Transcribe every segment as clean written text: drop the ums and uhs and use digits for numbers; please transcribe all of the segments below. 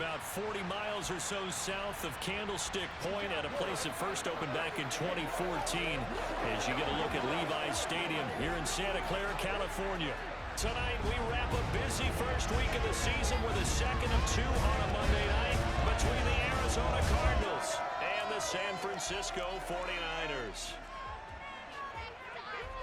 about 40 miles or so south of Candlestick Point at a place that first opened back in 2014 as you get a look at Levi's Stadium here in Santa Clara, California. Tonight, we wrap a busy first week of the season with a second of two on a Monday night between the Arizona Cardinals and the San Francisco 49ers.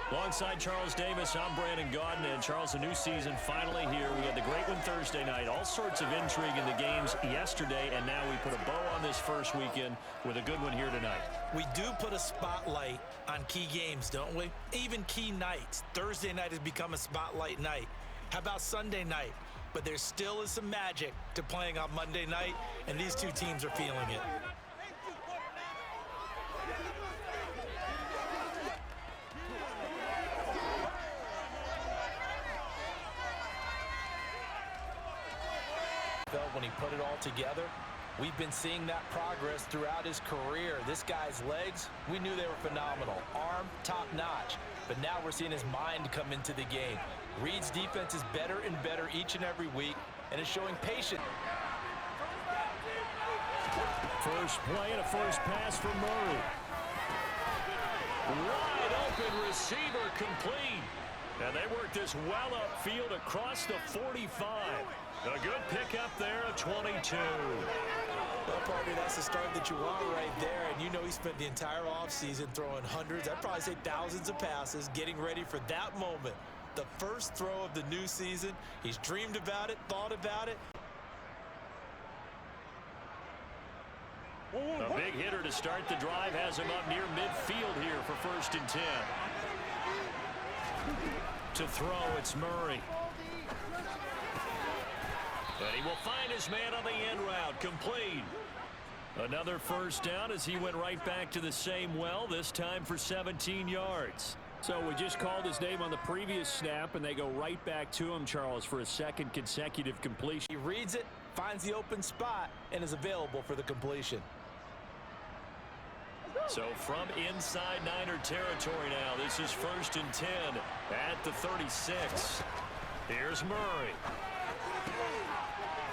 Alongside Charles Davis, I'm Brandon Gaudin. And Charles, the new season finally here. We had the great one Thursday night. All sorts of intrigue in the games yesterday, and now we put a bow on this first weekend with a good one here tonight. We do put a spotlight on key games, don't we? Even key nights. Thursday night has become a spotlight night. How about Sunday night? But there still is some magic to playing on Monday night, and these two teams are feeling it. When he put it all together, we've been seeing that progress throughout his career. This guy's legs, we knew they were phenomenal. Arm, top-notch. But now we're seeing his mind come into the game. Reed's defense is better and better each and every week, and is showing patience. First play and a first pass from Murray. Wide open receiver complete. And they work this well upfield across the 45. A good pickup there at 22. Well, partner, that's the start that you want right there. And you know he spent the entire offseason throwing hundreds, I'd probably say thousands of passes, getting ready for that moment. The first throw of the new season. He's dreamed about it, thought about it. A big hitter to start the drive has him up near midfield here for 1st and 10. To throw, it's Murray. And he will find his man on the end route, complete. Another first down as he went right back to the same well, this time for 17 yards. So we just called his name on the previous snap, and they go right back to him, Charles, for a second consecutive completion. He reads it, finds the open spot, and is available for the completion. So from inside Niner territory now, this is 1st and 10 at the 36. Here's Murray.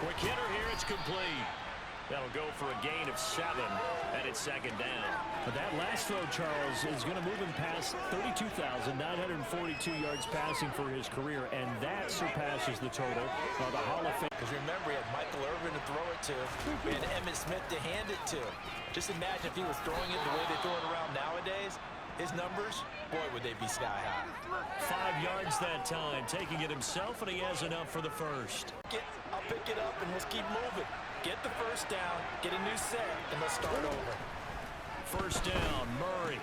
Quick hitter here, it's complete. That'll go for a gain of 7, and it's 2nd down. But that last throw, Charles, is going to move him past 32,942 yards passing for his career, and that surpasses the total of the Hall of Fame. Because remember, he had Michael Irvin to throw it to and Emmitt Smith to hand it to. Just imagine if he was throwing it the way they throw it around nowadays. His numbers, boy, would they be sky high. 5 yards that time, taking it himself, and he has enough for the first. I'll pick it up, and let's keep moving. Get the first down, get a new set, and let's start over. 1st down, Murray.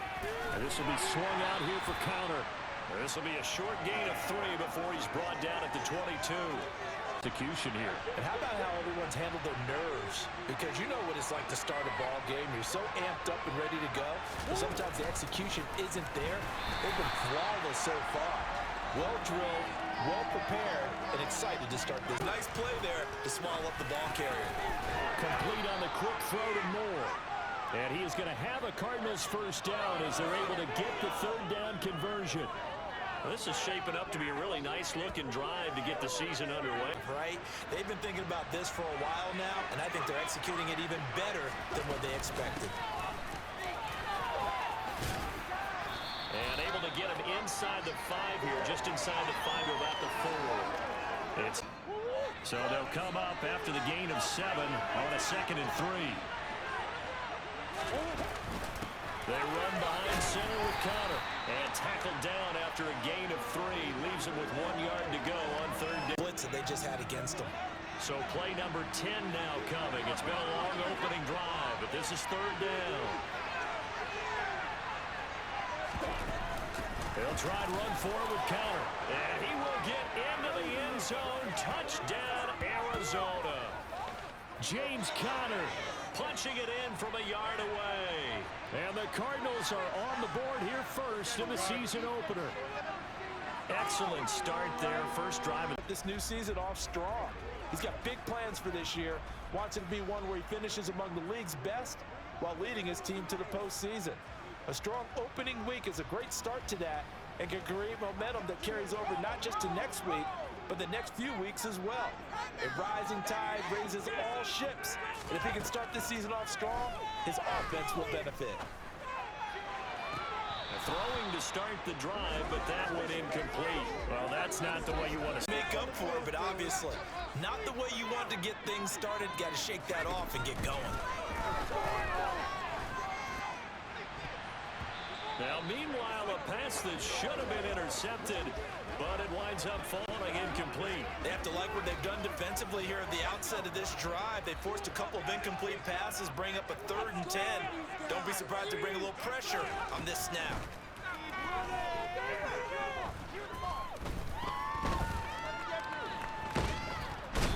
And this will be swung out here for counter. This will be a short gain of 3 before he's brought down at the 22. Execution here. And how about how everyone's handled their nerves? Because you know what it's like to start a ball game. You're so amped up and ready to go. But sometimes the execution isn't there. They've been flawless so far. Well drilled, well prepared, and excited to start this. Nice play there to swallow up the ball carrier. Complete on the quick throw to Moore. And he is going to have a Cardinals first down as they're able to get the 3rd down conversion. Well, this is shaping up to be a really nice-looking drive to get the season underway. Right? They've been thinking about this for a while now, and I think they're executing it even better than what they expected. And able to get him inside the 5 here, just inside the 5 or about the 4. So they'll come up after the gain of 7 on a 2nd and 3. They run behind center with Connor and tackled down after a gain of 3. Leaves him with 1 yard to go on 3rd down. Blitz that they just had against them. So play number 10 now coming. It's been a long opening drive, but this is 3rd down. They'll try and run forward with counter. And he will get into the end zone. Touchdown, Arizona. James Conner punching it in from a yard away. And the Cardinals are on the board here first in the season opener. Excellent start there. First drive. This new season off strong. He's got big plans for this year. Wants it to be one where he finishes among the league's best while leading his team to the postseason. A strong opening week is a great start to that and can create momentum that carries over not just to next week, but the next few weeks as well. A rising tide raises all ships, and if he can start this season off strong, his offense will benefit. Throwing to start the drive, but that went incomplete. Well, that's not the way you want to make up for it, but obviously not the way you want to get things started. Got to shake that off and get going. Now, meanwhile, a pass that should have been intercepted, but it winds up falling incomplete. They have to like what they've done defensively here at the outset of this drive. They forced a couple of incomplete passes, bring up a 3rd and 10. Don't be surprised to bring a little pressure on this snap.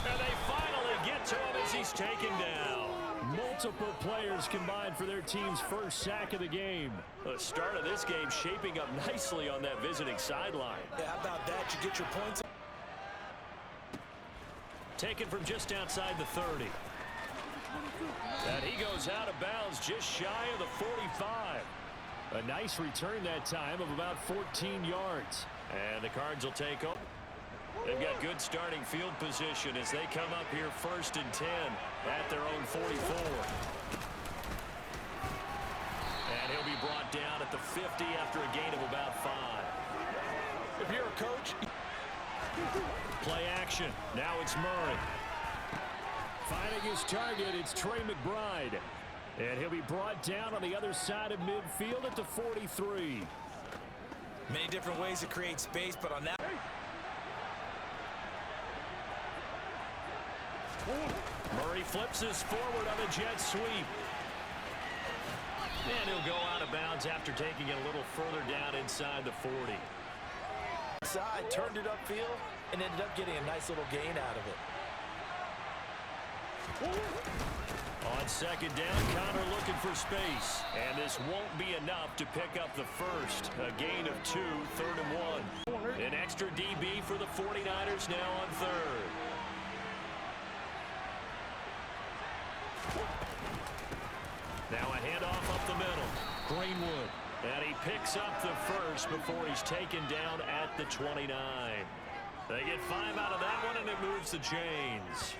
And they finally get to him as he's taken down. Multiple players combined for their team's first sack of the game. The start of this game shaping up nicely on that visiting sideline. Yeah, how about that? You get your points. Taken from just outside the 30. And he goes out of bounds just shy of the 45. A nice return that time of about 14 yards. And the Cards will take over. They've got good starting field position as they come up here 1st and 10 at their own 44. And he'll be brought down at the 50 after a gain of about 5. If you're a coach, play action. Now it's Murray. Finding his target, it's Trey McBride. And he'll be brought down on the other side of midfield at the 43. Many different ways to create space, but on that. Murray flips this forward on a jet sweep. And he'll go out of bounds after taking it a little further down inside the 40. Side, turned it upfield, and ended up getting a nice little gain out of it. On 2nd down, Connor looking for space. And this won't be enough to pick up the first. A gain of 2, 3rd and 1. An extra DB for the 49ers now on 3rd. Now a handoff up the middle. Greenwood. And he picks up the first before he's taken down at the 29. They get 5 out of that one, and it moves the chains.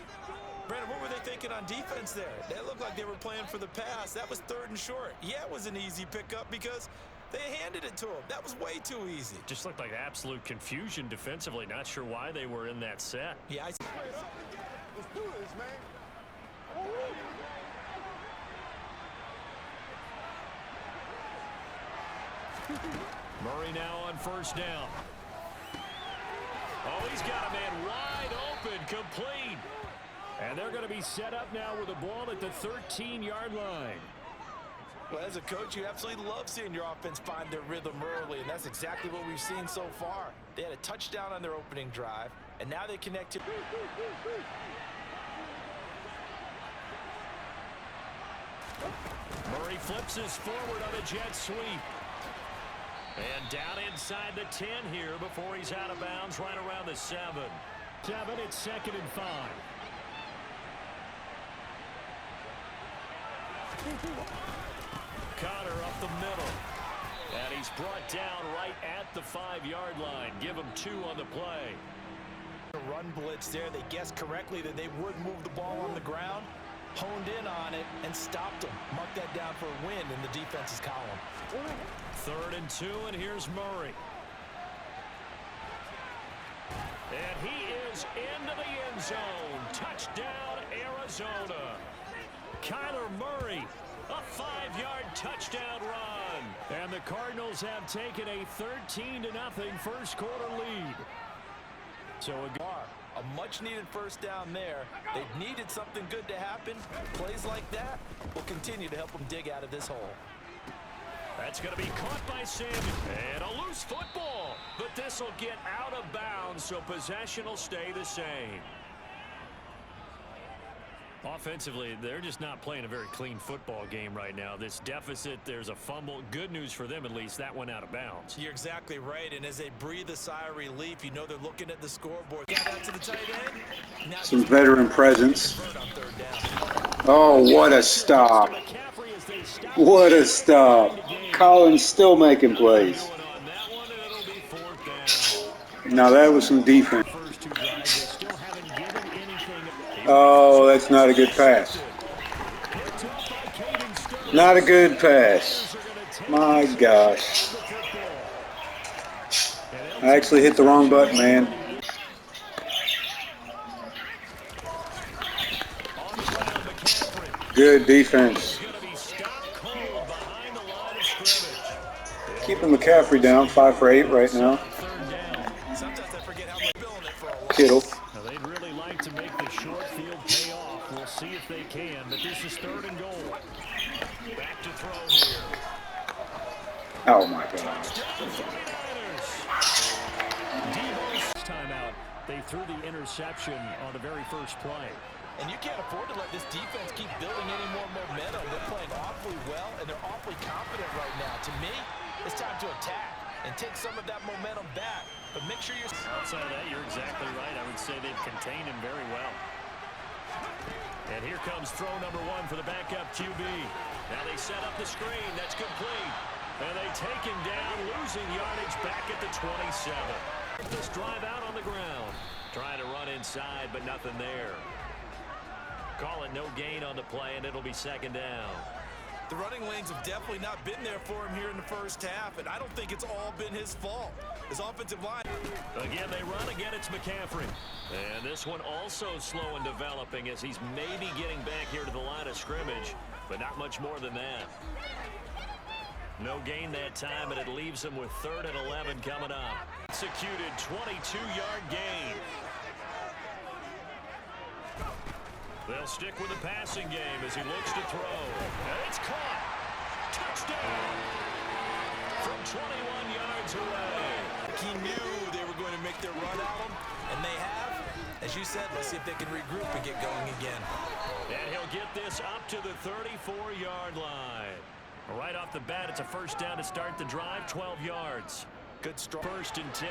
Brandon, what were they thinking on defense there? They looked like they were playing for the pass. That was 3rd and short. Yeah, it was an easy pickup because they handed it to him. That was way too easy. Just looked like absolute confusion defensively. Not sure why they were in that set. Yeah, Let's do this, man. Murray now on 1st down. Oh, he's got a man wide open, complete. And they're going to be set up now with the ball at the 13-yard line. Well, as a coach, you absolutely love seeing your offense find their rhythm early, and that's exactly what we've seen so far. They had a touchdown on their opening drive, and now they connect to... Murray flips this forward on a jet sweep. And down inside the 10 here before he's out of bounds right around the 7. 7, it's 2nd and 5. Connor up the middle. And he's brought down right at the 5-yard line. Give him 2 on the play. Run blitz there. They guessed correctly that they would move the ball on the ground, honed in on it, and stopped them. Mark that down for a win in the defense's column. 3rd and 2, and here's Murray. And he is into the end zone. Touchdown, Arizona. Kyler Murray, a 5-yard touchdown run. And the Cardinals have taken a 13-0 first quarter lead. So a much-needed first down there. They've needed something good to happen. Plays like that will continue to help them dig out of this hole. That's going to be caught by Samuel. And a loose football. But this will get out of bounds, so possession will stay the same. Offensively, they're just not playing a very clean football game right now. This deficit, there's a fumble. Good news for them, at least. That went out of bounds. You're exactly right. And as they breathe a sigh of relief, you know they're looking at the scoreboard. Got out to the tight end. Now some veteran presence. Oh, what a stop. What a stop. Collins still making plays. Now that was some defense. Oh, that's not a good pass. Not a good pass. My gosh. I actually hit the wrong button, man. Good defense. Keeping McCaffrey down, 5 for 8 right now. Kittle. Now they'd really like to make the short field pay off. We'll see if they can, but this is 3rd and goal. Back to throw here. Oh my God. Timeout. They threw the interception on the very first play. And you can't afford to let this defense keep building any more momentum. They're playing awfully well, and they're awfully confident right now. To me, it's time to attack and take some of that momentum back. But make sure you're... Outside of that, you're exactly right. I would say they've contained him very well. And here comes throw number 1 for the backup QB. Now they set up the screen. That's complete. And they take him down, losing yardage back at the 27. This drive out on the ground. Trying to run inside, but nothing there. Call it no gain on the play, and it'll be 2nd down. The running lanes have definitely not been there for him here in the first half, and I don't think it's all been his fault. His offensive line. Again, they run again. It's McCaffrey. And this one also slow in developing as he's maybe getting back here to the line of scrimmage, but not much more than that. No gain that time, and it leaves him with 3rd and 11 coming up. Executed 22-yard gain. They'll stick with the passing game as he looks to throw. And it's caught. Touchdown. From 21 yards away. He knew they were going to make their run at him, and they have. As you said, let's see if they can regroup and get going again. And he'll get this up to the 34-yard line. Right off the bat, it's a 1st down to start the drive, 12 yards. Good start. 1st and 10.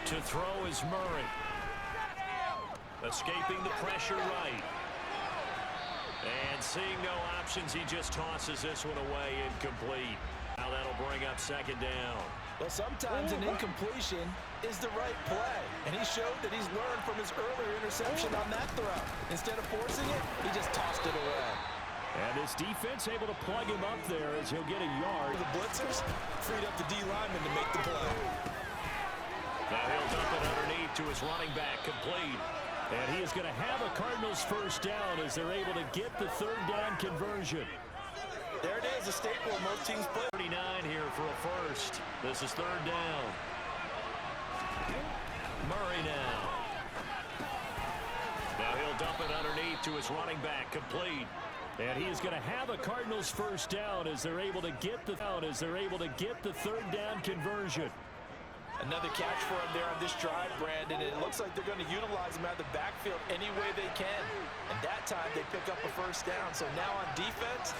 To throw is Murray. Escaping the pressure right. And seeing no options, he just tosses this one away, incomplete. Now that'll bring up 2nd down. Well, sometimes an incompletion is the right play. And he showed that he's learned from his earlier interception on that throw. Instead of forcing it, he just tossed it away. And this defense able to plug him up there as he'll get a yard. The blitzers freed up the D lineman to make the play. Now he'll dump it underneath to his running back, complete. And he is going to have a Cardinals 1st down as they're able to get the 3rd down conversion. There it is, a staple of most teams play. 39 here for a 1st. This is 3rd down. Murray now. Now he'll dump it underneath to his running back, complete. And he is going to have a Cardinals 1st down as they're able to get the 3rd down conversion. Another catch for him there on this drive, Brandon. And it looks like they're going to utilize him out of the backfield any way they can. And that time they pick up a 1st down. So now on defense,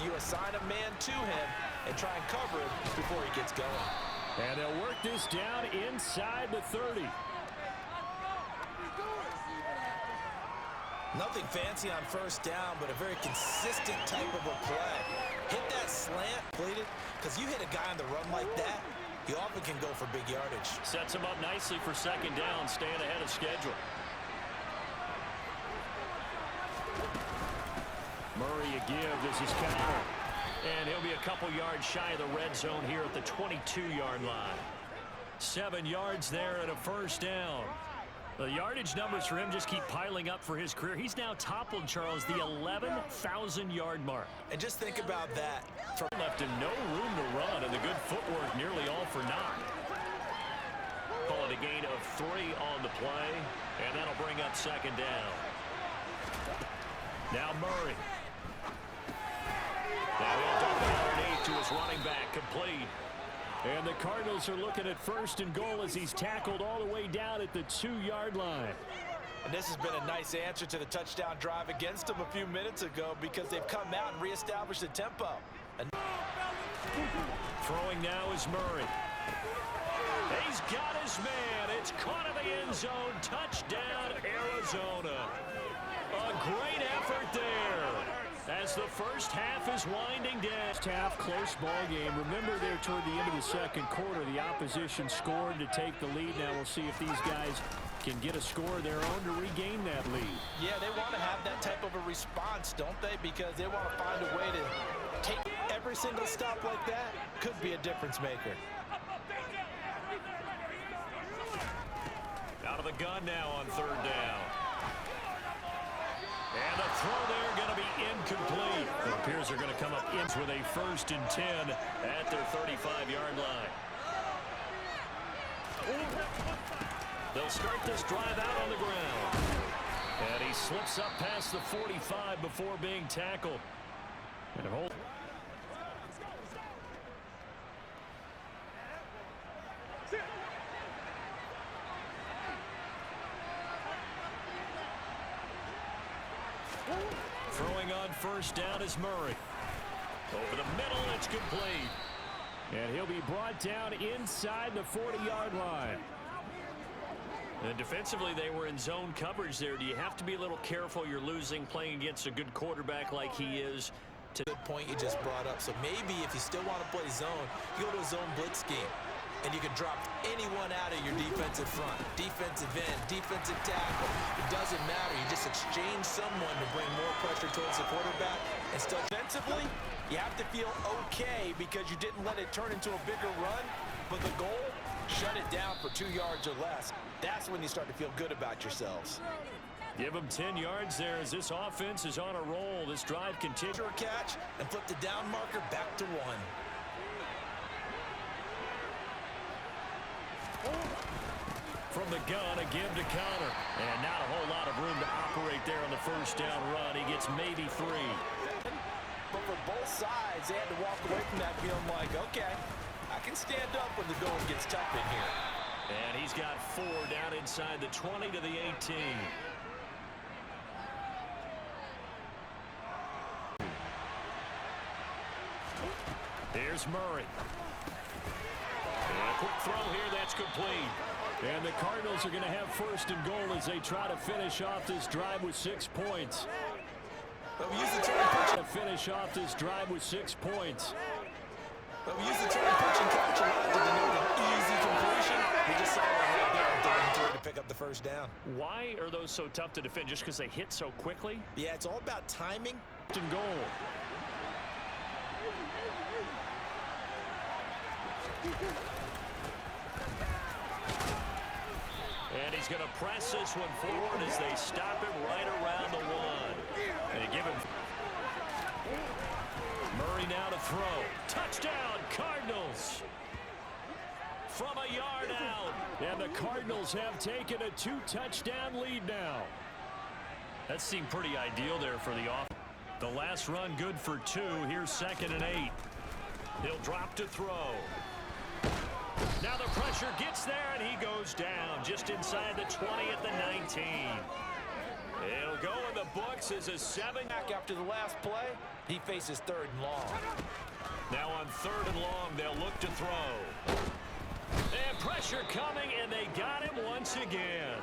you assign a man to him and try and cover him before he gets going. And they'll work this down inside the 30. Nothing fancy on 1st down, but a very consistent type of a play. Hit that slant, completed, because you hit a guy on the run like that, he often can go for big yardage. Sets him up nicely for 2nd down, staying ahead of schedule. Murray a give. This is counter. And he'll be a couple yards shy of the red zone here at the 22-yard line. 7 yards there and a 1st down. The yardage numbers for him just keep piling up for his career. He's now toppled, Charles, the 11,000-yard mark. And just think about that. Left him no room to run, and the good footwork nearly all for naught. Call it a gain of 3 on the play, and that'll bring up 2nd down. Now Murray. Now he'll dump it underneath to his running back, complete. And the Cardinals are looking at 1st and goal as he's tackled all the way down at the 2-yard line. And this has been a nice answer to the touchdown drive against them a few minutes ago because they've come out and reestablished the tempo. And throwing now is Murray. He's got his man. It's caught in the end zone. Touchdown, Arizona. A great effort there as the 1st half is winding down. Half close ball game. Remember there toward the end of the 2nd quarter, the opposition scored to take the lead. Now we'll see if these guys can get a score of their own to regain that lead. Yeah, they want to have that type of a response, don't they? Because they want to find a way to take every single stop like that. Could be a difference maker. Out of the gun now on third down. And the throw there going to be incomplete. It appears they're going to come up with a 1st and 10 at their 35-yard line. They'll start this drive out on the ground. And he slips up past the 45 before being tackled. And hold. Throwing on first down is Murray. Over the middle, it's complete. And he'll be brought down inside the 40-yard line. And defensively, they were in zone coverage there. Do you have to be a little careful? You're losing playing against a good quarterback like he is. Good point you just brought up. So maybe if you still want to play zone, you go to a zone blitz scheme. And you can drop anyone out of your defensive front. Defensive end, defensive tackle. It doesn't matter. You just exchange someone to bring more pressure towards the quarterback. And still defensively, you have to feel okay because you didn't let it turn into a bigger run. But the goal, shut it down for 2 yards or less. That's when you start to feel good about yourselves. Give them 10 yards there as this offense is on a roll. This drive continues. Catch and flip the down marker back to 1. From the gun, a give to Connor. And not a whole lot of room to operate there on the first down run. He gets maybe 3. But for both sides, they had to walk away from that feeling like, okay, I can stand up when the going gets tough in here. And he's got 4 down inside the 20 to the 18. Here's Murray. And a quick throw here, that's complete. And the Cardinals are going to have 1st and goal as they try to finish off this drive with 6 points. They'll use the turn to finish off this drive with 6 points. They'll use the turn pitch and catch a lot to denote an easy completion. We just saw that right there to pick up the first down. Why are those so tough to defend? Just because they hit so quickly? Yeah, it's all about timing. And goal. And he's going to press this one forward as they stop him right around the 1. And they give him. Murray now to throw. Touchdown, Cardinals. From a yard out. And the Cardinals have taken a 2-touchdown lead now. That seemed pretty ideal there for the offense. The last run good for 2. Here's 2nd and 8. He'll drop to throw. Now the pressure gets there, and he goes down just inside the 20 at the 19. It'll go in the books as a 7. Back after the last play, he faces 3rd and long. Now on 3rd and long, they'll look to throw. And pressure coming, and they got him once again.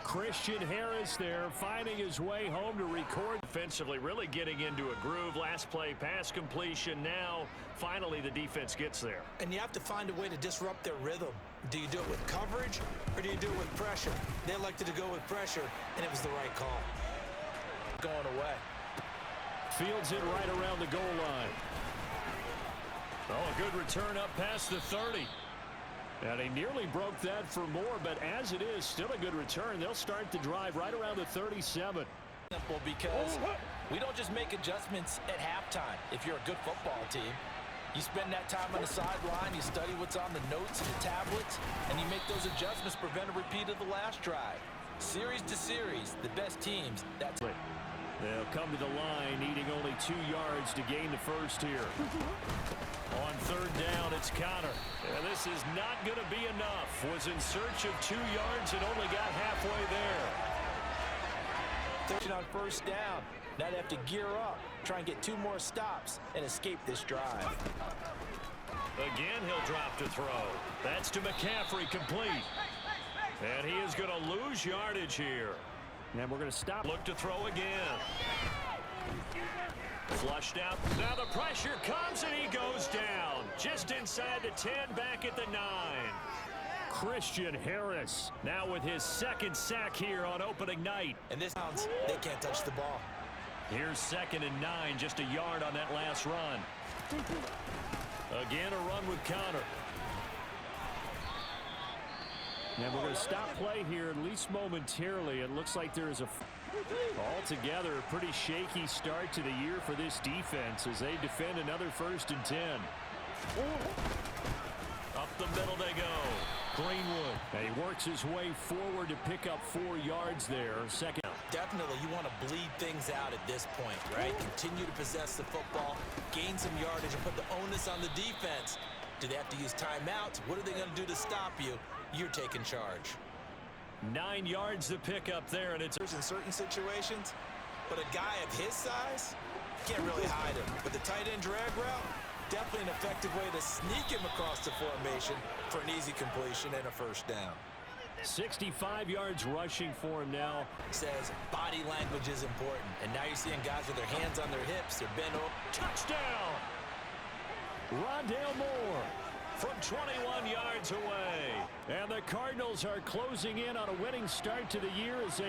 Christian Harris there finding his way home to record. Defensively really getting into a groove. Last play, pass completion. Now, finally, the defense gets there. And you have to find a way to disrupt their rhythm. Do you do it with coverage, or do you do it with pressure? They elected to go with pressure, and it was the right call. Going away. Fields it right around the goal line. Oh, a good return up past the 30. And he nearly broke that for more, but as it is, still a good return. They'll start the drive right around the 37. Simple, because we don't just make adjustments at halftime. If you're a good football team, you spend that time on the sideline, you study what's on the notes and the tablets, and you make those adjustments, prevent a repeat of the last drive. Series to series, the best teams, that's it. They'll come to the line, needing only 2 yards to gain the first here. On 3rd down, it's Connor. And this is not going to be enough. Was in search of 2 yards and only got halfway there. 13 on 1st down. Now they have to gear up, try and get 2 more stops, and escape this drive. Again, he'll drop to throw. That's to McCaffrey, complete. And he is going to lose yardage here. And we're going to stop. Look to throw again. Flushed out. Now the pressure comes, and he goes down. Just inside the 10, back at the 9. Christian Harris now with his second sack here on opening night. And this sounds, they can't touch the ball. Here's 2nd and 9, just a yard on that last run. Again, a run with Connor. And we're going to stop play here, at least momentarily. It looks like there is altogether a pretty shaky start to the year for this defense as they defend another 1st and 10. Up the middle they go. Greenwood. And he works his way forward to pick up 4 yards there. Second. Definitely, you want to bleed things out at this point, right? Continue to possess the football, gain some yardage, and put the onus on the defense. Do they have to use timeouts? What are they going to do to stop you? You're taking charge. 9 yards to pick up there, and it's in certain situations, but a guy of his size can't really hide him. But the tight end drag route, definitely an effective way to sneak him across the formation for an easy completion and a 1st down. 65 yards rushing for him now. Says body language is important. And now you're seeing guys with their hands on their hips. They're bent over. Touchdown! Rondale Moore from 21 yards away. And the Cardinals are closing in on a winning start to the year as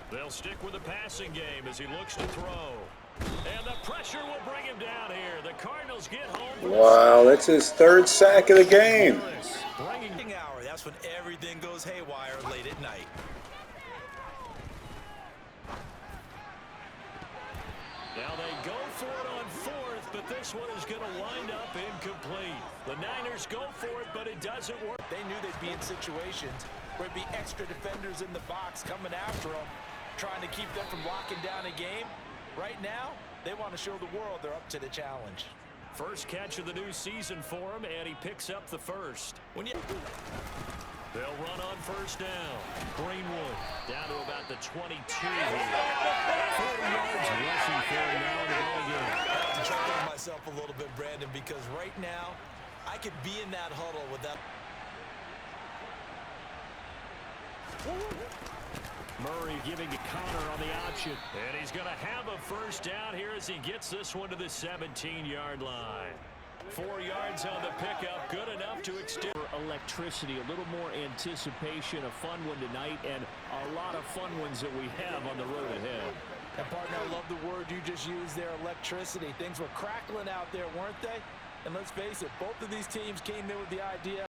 they'll stick with the passing game as he looks to throw. And the pressure will bring him down here. The Cardinals get home. Wow, that's his 3rd sack of the game. Hour. That's when everything goes haywire late at night. Now they go for it on 4th, but this one is going to wind up incomplete. The Niners go for it, but it doesn't work. They knew they'd be in situations where it'd be extra defenders in the box coming after them, trying to keep them from locking down a game. Right now, they want to show the world they're up to the challenge. First catch of the new season for him, and he picks up the 1st. They'll run on 1st down. Greenwood down to about the 22 here. 4 yards rushing for him now in the ball game. I have to check on myself a little bit, Brandon, because right now, I could be in that huddle without... Murray giving to Connor on the option. And he's going to have a 1st down here as he gets this one to the 17-yard line. 4 yards on the pickup, good enough to extend. Electricity, a little more anticipation, a fun one tonight, and a lot of fun ones that we have on the road ahead. And partner, I love the word you just used there, electricity. Things were crackling out there, weren't they? And let's face it, both of these teams came in with the idea